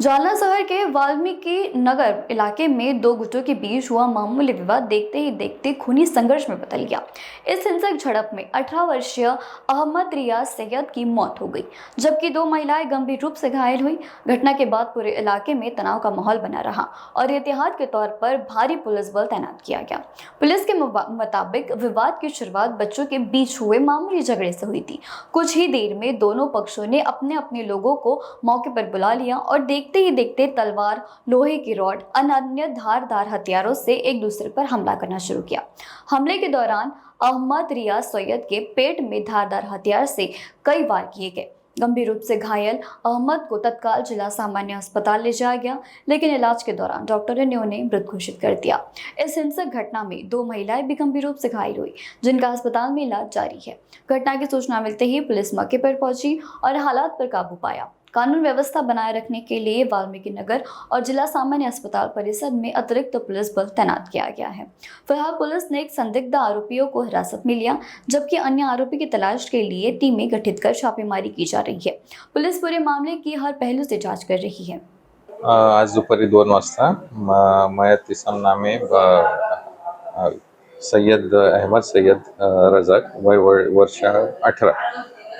जालना शहर के वाल्मीकि नगर इलाके में दो गुटों के बीच हुआ मामूली विवाद देखते ही देखते खूनी संघर्ष में बदल गया। इस हिंसक झड़प में 18 वर्षीय अहमद रियाज सैयद की मौत हो गई, जबकि दो महिलाएं गंभीर रूप से घायल हुई। घटना के बाद पूरे इलाके में तनाव का माहौल बना रहा और एहतियात के तौर पर भारी पुलिस बल तैनात किया गया। पुलिस के मुताबिक विवाद की शुरुआत बच्चों के बीच हुए मामूली झगड़े से हुई थी। कुछ ही देर में दोनों पक्षों ने अपने अपने लोगों को मौके पर बुला लिया और देखते ही देखते तलवार, लोहे की रॉड, अन्य धारदार हथियारों से एक दूसरे पर हमला करना शुरू किया। हमले के दौरान अहमद रियाज सैयद के पेट में धारदार हथियार से कई वार किए गए। गंभीर रूप से घायल अहमद को तत्काल जिला सामान्य अस्पताल ले जाया गया, लेकिन इलाज के दौरान डॉक्टरों ने उन्हें मृत घोषित कर दिया। इस हिंसक घटना में दो महिलाएं भी गंभीर रूप से घायल हुई, जिनका अस्पताल में इलाज जारी है। घटना की सूचना मिलते ही पुलिस मौके पर पहुंची और हालात पर काबू पाया। कानून व्यवस्था बनाए रखने के लिए वाल्मीकि नगर और जिला सामान्य अस्पताल परिसर में अतिरिक्त पुलिस बल तैनात किया गया है। फिलहाल पुलिस ने एक संदिग्ध आरोपियों को हिरासत में लिया, जबकि अन्य आरोपी की तलाश के लिए टीमें गठित कर छापेमारी की जा रही है। पुलिस पूरे मामले की हर पहलू से जांच कर रही है। आज दुपारी 2 वाजता मयत इसम नामे सय्यद अहमद सय्यद रजाक वय वर्ष 18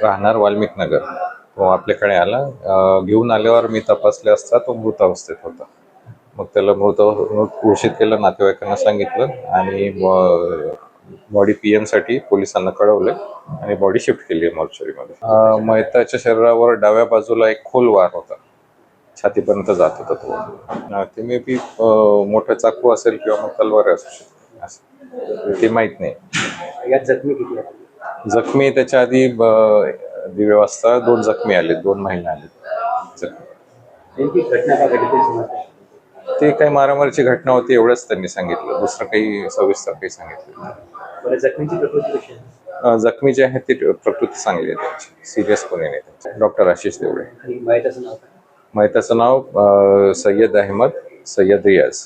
राहणार वाल्मिक नगर तो आपल्याकडे आला। घेऊन आल्यावर मी तपासले असता तो मृत अवस्थेत होता। मग त्याला मृत घोषित केलं, नातेवाईकांना सांगितलं आणि बॉडी पीएम साठी पोलिसांना कळवले आणि बॉडी शिफ्ट केली मॉर्चरीमध्ये। मयताच्या शरीरावर डाव्या बाजूला एक खोल वार होता, छातीपर्यंत जात होता तो। ते मे बी मोठा चाकू असेल किंवा मग तलवार असू शकते, ते माहित नाही। यात जखमी किती आहेत? जखमी त्याच्या आधी दिव्य वाजता 2 जखमी आले, 2 महिला आले। नेमकी घटना काय घडली ते काही मारामारीची घटना होती एवढंच त्यांनी सांगितलं, दुसरं काही सविस्तर काही सांगितलं। बरं, जखमीची प्रकृती कशी आहे? जखमी जे आहेत ते प्रकृती चांगली आहे त्यांची, सिरियस कोणी नाही त्यांची। डॉक्टर आशिष देवळे। आणि मयताचं नाव काय? मयताचं नाव सय्यद अहमद सय्यद रियाज।